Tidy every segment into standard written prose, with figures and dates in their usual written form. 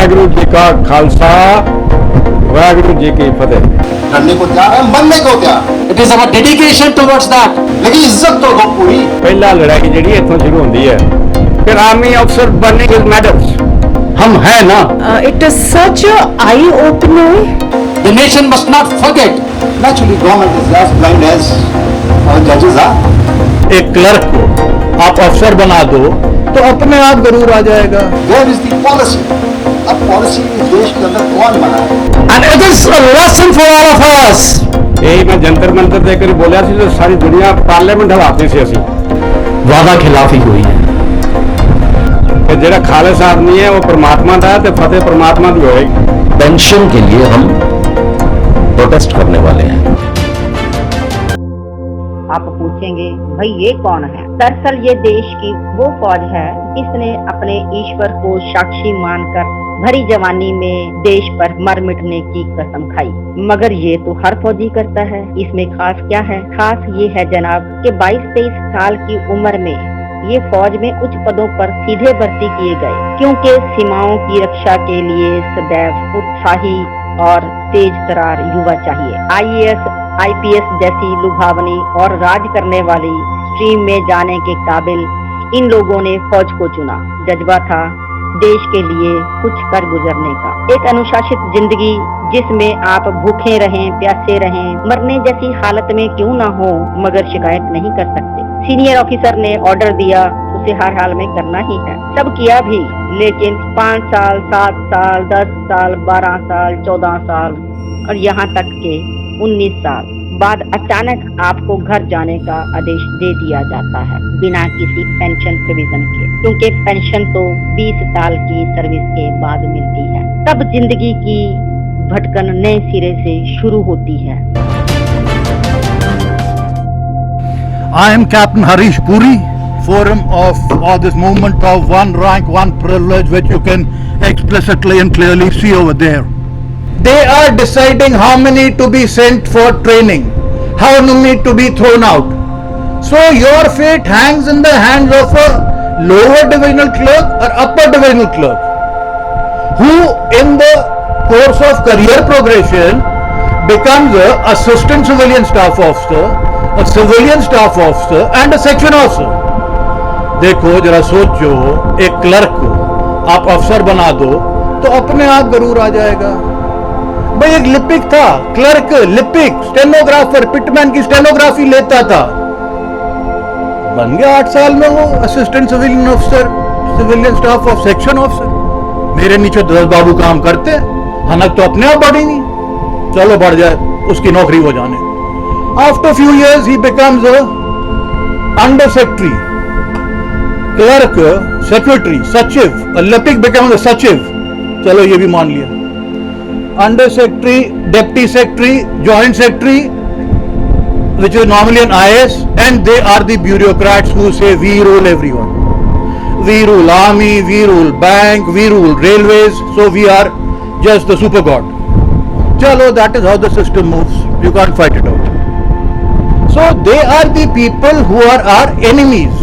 वाहिगुरु जी का खालसा वाहिगुरु जी की फतेह। करने को तैयार है, मरने को तैयार। It is our dedication towards that. लेकिन इज्जत तो दो पूरी। पहला लड़ाई जी इतों शुरू होती है, फिर आर्मी अफसर बनने के मेडल्स हम है ना। It is such a eye opener. The nation must not forget. Naturally, government is as blind as our judges are. एक क्लर्क को आप अफसर बना दो तो अपने आप जरूर आ जाएगा। Where is the policy? अब पॉलिसी देश के अंदर कौन बनाए? And it is a lesson for all of us. यही मैं जंतर मंतर देकर बोलिया सी तो सारी दुनिया पार्लियामेंट हवाती सी असी वादा खिलाफी हुई है। कि जेड़ा खालिस आदमी है वो परमात्मा का है तो फतेह परमात्मा की होएगी। पेंशन के लिए हम प्रोटेस्ट करने वाले हैं। आप पूछेंगे भाई ये कौन है? दरअसल ये देश की वो फौज है जिसने अपने ईश्वर को साक्षी मानकर भरी जवानी में देश पर मर मिटने की कसम खाई। मगर ये तो हर फौजी करता है। इसमें खास क्या है? खास ये है जनाब कि 22-23 साल की उम्र में ये फौज में उच्च पदों पर सीधे भर्ती किए गए, क्योंकि सीमाओं की रक्षा के लिए सदैव उत्साही और तेज तरार युवा चाहिए। IAS IPS जैसी लुभावनी और राज करने वाली स्ट्रीम में जाने के काबिल इन लोगों ने फौज को चुना। जज्बा था देश के लिए कुछ कर गुजरने का। एक अनुशासित जिंदगी जिसमें आप भूखे रहें, प्यासे रहें, मरने जैसी हालत में क्यों ना हो, मगर शिकायत नहीं कर सकते। सीनियर ऑफिसर ने ऑर्डर दिया, उसे हर हाल में करना ही है। सब किया भी, लेकिन 5 साल, 7 साल, 10 साल, 12 साल, 14 साल और यहाँ तक के 19 साल बाद अचानक आपको घर जाने का आदेश दे दिया जाता है बिना किसी पेंशन प्रोविजन के, क्योंकि पेंशन तो 20 साल की सर्विस के बाद मिलती है। तब जिंदगी की भटकन नए सिरे से शुरू होती है। I am Captain Harish Puri, forum of this movement of one rank, one privilege, which you can explicitly and clearly see over there. They are deciding how many to be sent for training, how many to be thrown out. So your fate hangs in the hands of a lower divisional clerk or upper divisional clerk, who in the course of career progression becomes a assistant civilian staff officer, a civilian staff officer and a section officer. देखो जरा सोचो, एक clerk को आप अफसर बना दो तो अपने आप जरूर आ जाएगा। भाई एक लिपिक था, क्लर्क, लिपिक, स्टेनोग्राफर, पिटमैन की स्टेनोग्राफी लेता था, बन गया 8 साल में वो assistant civilian officer, civilian staff of section officer. मेरे नीचे 10 बाबू काम करते, हनक तो अपने आप बढ़ेंगी, चलो बढ़ जाए, उसकी नौकरी हो जाने। After few years he becomes a under secretary, clerk, secretary, सचिव, a लिपिक becomes a सचिव, चलो ये भी मान लिया। Under secretary, deputy secretary, joint secretary, which is normally an IS, and they are the bureaucrats who say we rule everyone. We rule army, we rule bank, we rule railways, so we are just the super god. Chalo, that is how the system moves. You can't fight it out. So they are the people who are our enemies.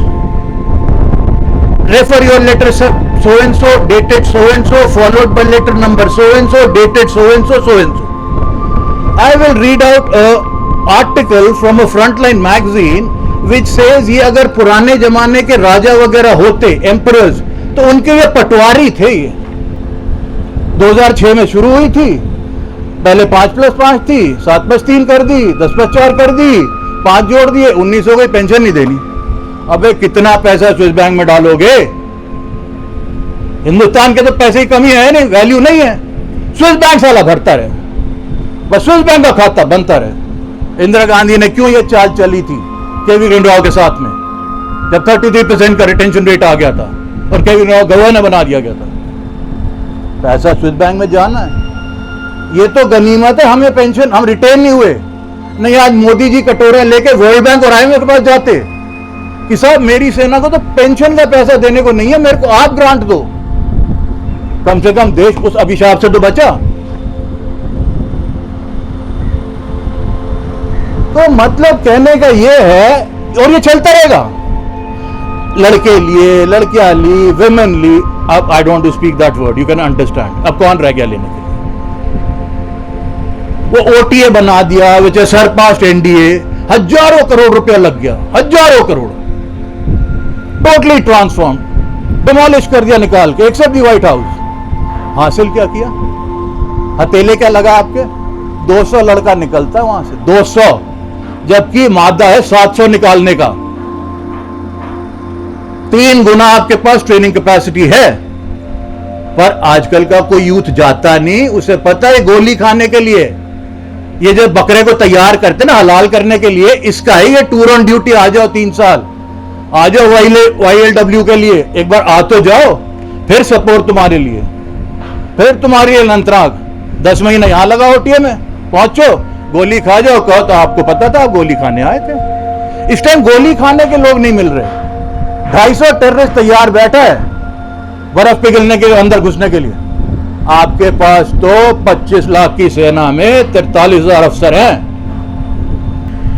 Refer your letter so and so, dated so and so, followed by letter number so and so, dated so and so, so and so. I will read out a article from a Frontline magazine which says ये अगर पुराने जमाने के राजा वगैरह होते, emperors, तो उनके ये पटवारी थे। ये 2006 में शुरू हुई थी, पहले 5+5 थी, 7+3 कर दी, 10+4 कर दी, 5 जोड़ दिए, 19 हो गई, पेंशन नहीं देनी। अबे कितना पैसा स्विस बैंक में डालोगे? हिंदुस्तान के तो पैसे की कमी है नहीं, वैल्यू नहीं है। स्विस बैंक साला भरता रहे, बस स्विस बैंक का खाता बनता रहे। इंदिरा गांधी ने क्यों ये चाल चली थी केवी राव के साथ में, जब 33% का रिटेंशन रेट आ गया था और केवी राव गवर्नर बना दिया गया था। पैसा स्विस बैंक में जाना है, ये तो गनीमत है। हमें पेंशन, हम रिटेन नहीं हुए, नहीं आज मोदी जी कटोरे लेके वर्ल्ड बैंक और IMF के पास जाते कि साहब मेरी सेना को तो पेंशन का पैसा देने को नहीं है, मेरे को आप ग्रांट दो, कम से कम देश उस अभिशाप से तो बचा। तो मतलब कहने का ये है, और ये चलता रहेगा। लड़के लिए, लड़कियां ली, विमेन ली. अब I don't speak that word, you can understand. अब कौन रह गया लेने के लिए? वो ओटीए बना दिया, विच सरपास्ट एनडीए. हजारों करोड़ रुपया लग गया, हजारों करोड़. टोटली ट्रांसफॉर्म, डिमोलिश कर दिया निकाल के, एक्सेप्ट दी व्हाइट हाउस. हासिल क्या किया? हथेले क्या लगा आपके? 200 लड़का निकलता है वहां से, 200, जबकि मादा है 700 निकालने का. 3 गुना आपके पास ट्रेनिंग कैपेसिटी है. पर आजकल का कोई यूथ जाता नहीं, उसे पता है गोली खाने के लिए. ये जो बकरे को तैयार करते ना हलाल करने के लिए, इसका है ये टूर ऑन ड्यूटी. आ जाओ 3 साल, आ जाओ YLW के लिए, एक बार आ तो जाओ, फिर सपोर्ट तुम्हारे लिए, फिर तुम्हारी अनंतनाग. 10 महीने यहां लगा ओटीए में, पहुंचो गोली खा जाओ. कहो तो आपको पता था आप गोली खाने आए थे. इस टाइम गोली खाने के लोग नहीं मिल रहे. 250 टेररिस्ट तैयार बैठा है बर्फ पिघलने के अंदर घुसने के लिए. आपके पास तो 25 लाख की सेना में 43,000 अफसर हैं.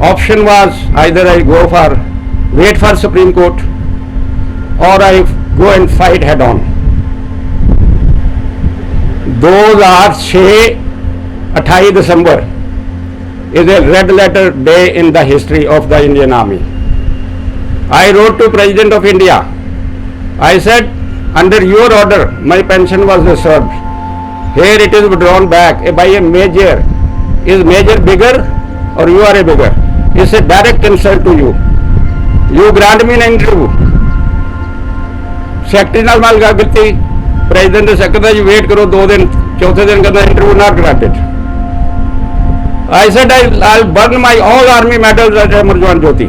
Option was either I go for wait for Supreme Court or I go and fight head on. 2006 28 December is a red letter day in the history of the Indian Army. I wrote to President of India. I said, under your order, my pension was reserved. Here it is withdrawn back by a major. Is major bigger or you are a bigger? It's a direct insult to you. You grant me an interview. Secretary ਨਾਲ ਮਾਲ ਗੱਲ ਕੀਤੀ, President ਨੇ secretary ਜੀ wait ਕਰੋ 2 दिन, चौथे दिन कहता interview not granted. I said I'll burn my all army medals at Amar Jawan Jyoti.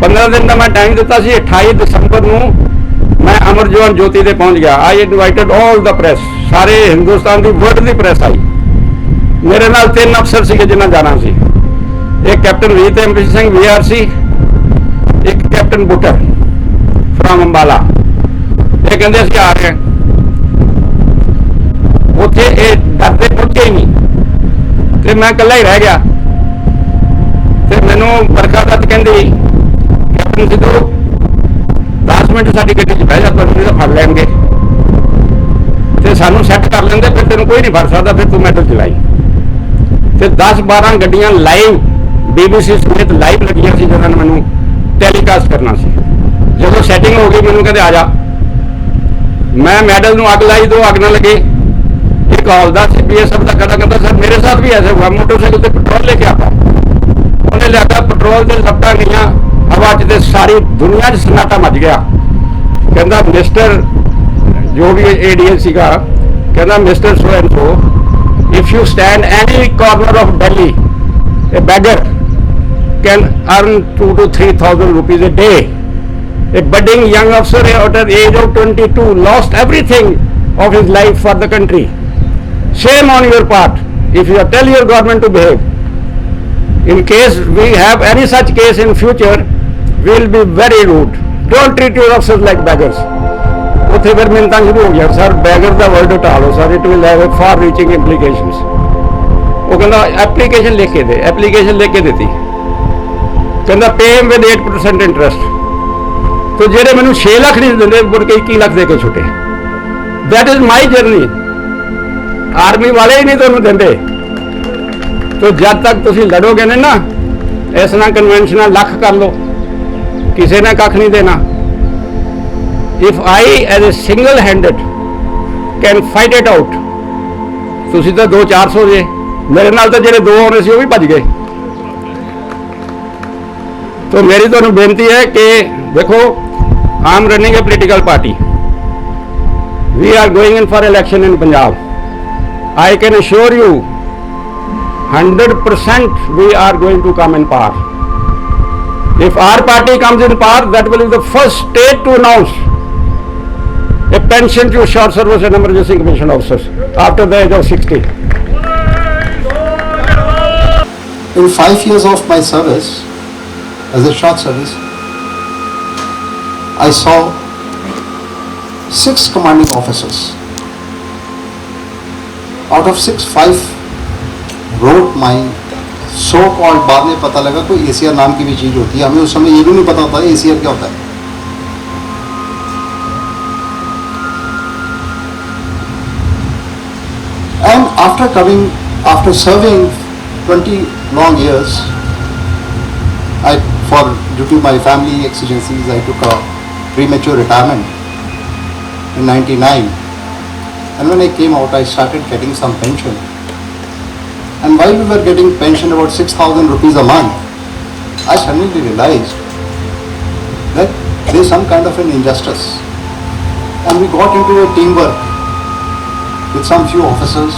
15 दिन ਦਾ ਮੈਂ ਟਾਈਮ ਦਿੱਤਾ ਸੀ. 28 ਦਸੰਬਰ ਨੂੰ मैं अमर जवान ज्योति ते पहुंच गया. आई इनवाइटेड ऑल द प्रेस, सारे हिंदुस्तान की वर्ल्ड की प्रेस आई. मेरे नाल 3 अफसर सी जिन्हें जाना सी. एक कैप्टन रीत एमपी सिंह VRC, एक कैप्टन बुटर फ्रॉम अंबाला. ये कहते असं आ रहे हैं. उत्थे डरते पहुंचे ही नहीं तो मैं कला ही रह गया. तो मैनू बरखा दत्त कहती कैप्टन सिद्धू 10 मिनट साडी गड्डी च बह जा, तुहानूं तो फड़ लैणगे ते सानूं सैट कर लेंदे, फिर तेनों कोई नहीं फड़ सकदा, फिर तू मैडल चलाई. ते 10-12 गड्डियां लाइव BBC समेत लाइव लगियां सी जिन्हां ने मैनूं टैलीकास्ट करना सी. जदों सैटिंग हो गई मैनूं कहंदे आ जा. मैं मैडल नूं अग लाई, 2 अग ना लगे. एक हौलदार सी BSF दा कहता सर मेरे साथ भी ऐसे हुआ, मोटरसाइकिल ते पेट्रोल लेके आता, उन्हें लिया पेट्रोल ते लपटा गईयां हवा च ते सारी दुनिया च सन्नाटा मच गया. कहता मिस्टर जो भी ADA सीगा, कहता mister so and so, if you stand any corner of Delhi, A beggar can earn 2,000 to 3,000 rupees a day. A budding young officer at the age of 22 lost everything of his life for the country. Shame on your part if you tell your government to behave. In case we have any such case in future, we will be very rude. Don't treat your officers like beggars. ਉੱਥੇ ਫਿਰ ਮਿੰਤਾਂ ਸ਼ੁਰੂ ਹੋ ਗਿਆ, sir beggar ਦਾ word ਹਟਾ ਲਓ sir, it will have for reaching implications. ਉਹ ਕਹਿੰਦਾ application ਲਿਖ ਕੇ ਦੇ. ਐਪਲੀਕੇਸ਼ਨ ਲਿਖ ਕੇ ਦਿੱਤੀ, ਕਹਿੰਦਾ ਪੇ ਵਿਦ 8% ਇੰਟਰਸਟ. तो ਜਿਹੜੇ ਮੈਨੂੰ 6 ਲੱਖ ਨਹੀਂ ਦਿੰਦੇ, ਮੁੜ ਕੇ 21 ਲੱਖ ਦੇ ਕੇ ਛੁੱਟੇ. That is my journey. Army ਵਾਲੇ ਹੀ ਨਹੀਂ ਤੁਹਾਨੂੰ ਦਿੰਦੇ. तो जब तक तुसी लड़ोगे ने ना, इस ना कन्वेंशन लख कर लो, किसी ने कख नहीं देना. If I as a single handed can fight it out, तुसी तो 200-400 जे, मेरे नाल तो जेडे 2 आने सी वो भी भज गए. तो मेरी तुहानू बेनती है कि देखो, I am running a political party, we are going in for election in Punjab. I can assure you 100% we are going to come in power. If our party comes in power, that will be the first state to announce a pension to short service and emergency commission officers after the age of 60. In 5 years of my service as a short service, I saw 6 commanding officers. Out of 6, 5 wrote my so called बाद में पता लगा कोई ACR नाम की भी चीज होती है, हमें उस समय ये भी नहीं पता होता एसीआर क्या होता है। And after serving 20 long years, due to my family exigencies, I took a premature retirement in 99. And when I came out, I started getting some pension. And while we were getting pension about 6,000 rupees a month, I suddenly realized that there is some kind of an injustice. And we got into a teamwork with some few officers.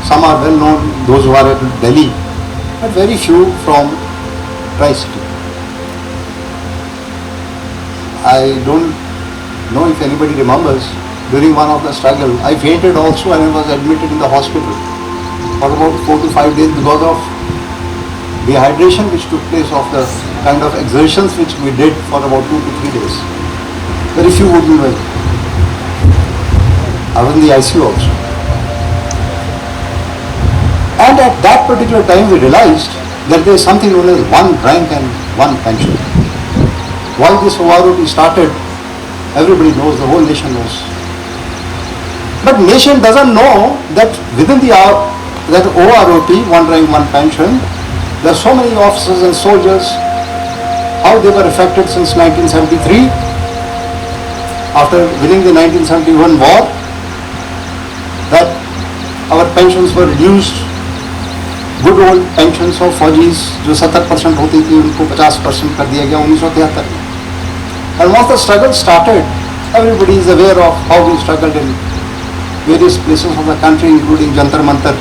Some are well known, those who are at Delhi, but very few from Tri-City. I don't know if anybody remembers, during one of the struggle, I fainted also and I was admitted in the hospital for about 4 to 5 days because of dehydration which took place of the kind of exertions which we did for about 2 to 3 days. Very few would know. I was in the ICU also. And at that particular time we realized that there is something known as one rank and one pension. Why this OROP started, everybody knows, the whole nation knows. But nation doesn't know that within that OROP, one rank, one pension, there are so many officers and soldiers, how they were affected since 1973, after winning the 1971 war, that our pensions were reduced. Good old pensions of फौजीज जो 70% होती थी उनको 50% कर दिया गया 1973 में. And once the struggle started, everybody is aware of how we struggled in various places of the country, including Jantar Mantar.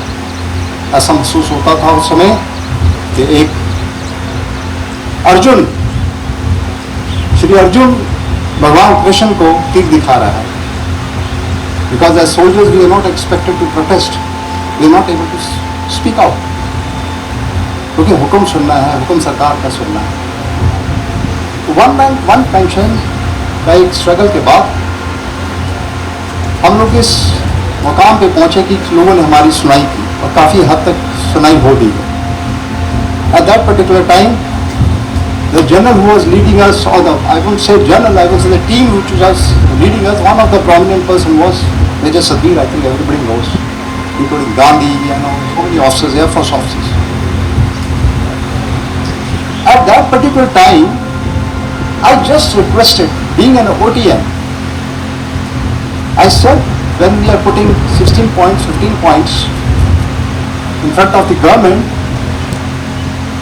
ऐसा महसूस होता था उस समय कि एक अर्जुन, श्री अर्जुन भगवान कृष्ण को तीर दिखा रहा है. Because as soldiers we are not expected to protest, we are not able to speak out. क्योंकि हुक्म सुनना है, हुक्म सरकार का सुनना है. वन रैंक वन पेंशन का एक स्ट्रगल के बाद हम लोग इस मुकाम पे पहुंचे कि लोगों ने हमारी सुनाई की और काफ़ी हद तक सुनाई हो दी. At that particular time, the general who was leading us, or I won't say general, I will say the team which was leading us, one of the prominent person was Major Sadhir, I think everybody knows, including Gandhi, so many officers, Air Force officers. At that particular time, I just requested, being an OTM, I said, when we are putting 16 points, 15 points in front of the government,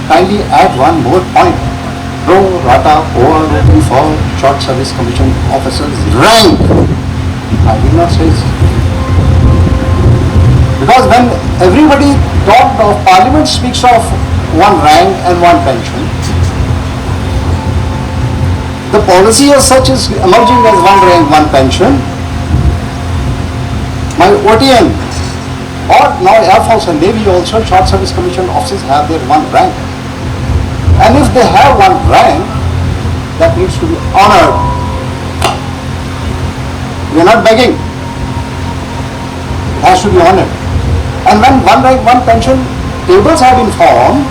kindly add one more point. Pro rata OROP for Short Service Commission officers rank. I did not say so. Because when everybody talked of, Parliament speaks of one rank and one pension, the policy as such is emerging as one rank, one pension. My OTM or now Air Force and Navy also, Short Service Commission officers have their one rank. And if they have one rank, that needs to be honored. We are not begging. It has to be honored. And when one rank, one pension tables have been formed,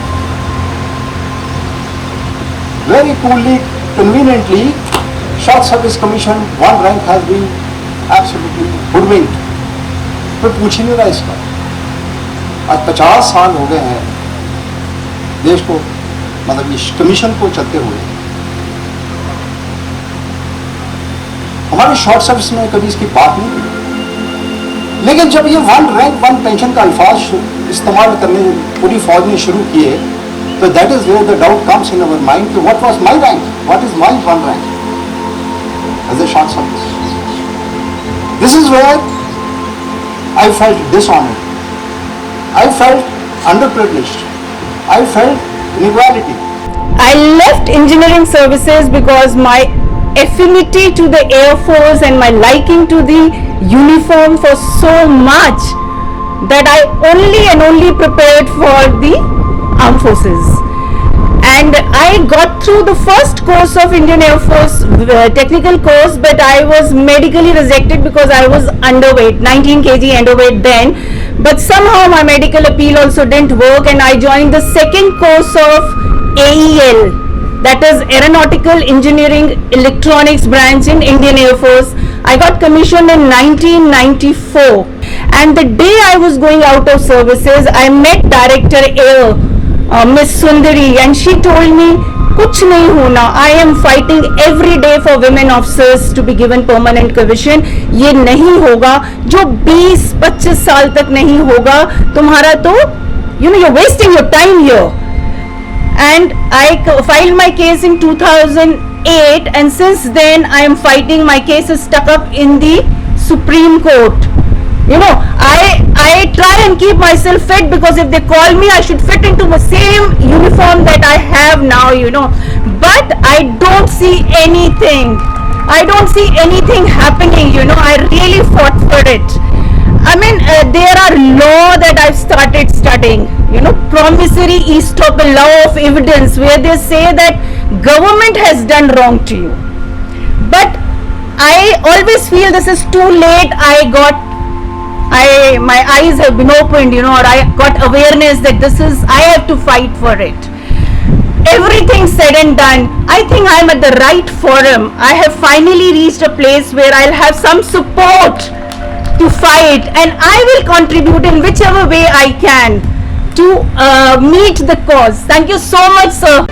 very coolly, conveniently, Short Service Commission, one rank has been absolutely hoodwinked. कोई पूछ ही नहीं रहा इसका. आज 50 साल हो गए हैं देश को, मतलब इस कमीशन को चलते हुए. हमारे शॉर्ट सर्विस में कभी इसकी बात नहीं हुई. लेकिन जब ये वन रैंक वन पेंशन का अल्फाज इस्तेमाल करने पूरी फौज ने शुरू किए, तो that is where the doubt comes in our mind कि what was my rank, what is my one rank as a short service. This is where I felt dishonored. I felt underprivileged. I felt inequality. I left engineering services because my affinity to the Air Force and my liking to the uniform was so much that I only prepared for the armed forces. and I got through the first course of Indian Air Force technical course, but I was medically rejected because I was underweight, 19 kg underweight then. But somehow my medical appeal also didn't work, and I joined the second course of AEL, that is Aeronautical Engineering Electronics branch in Indian Air Force. I got commissioned in 1994, and the day I was going out of services, I met Director Air, Miss Sundari, and she told me, कुछ नहीं होना, I am fighting every day for women officers to be given permanent commission. ये नहीं होगा, जो 20-25 साल तक नहीं होगा तुम्हारा, तो you're wasting your time here. And I filed my case in 2008, and since then I am fighting. My case is stuck up in the Supreme Court. I try and keep myself fit, because if they call me, I should fit into the same uniform that I have now, but I don't see anything. I don't see anything happening, I really fought for it. I mean, there are law that I've started studying, promissory estoppel, law of evidence, where they say that government has done wrong to you. But I always feel this is too late. My eyes have been opened, or I got awareness that I have to fight for it. Everything said and done, I think I'm at the right forum. I have finally reached a place where I'll have some support to fight, and I will contribute in whichever way I can to meet the cause. Thank you so much, sir.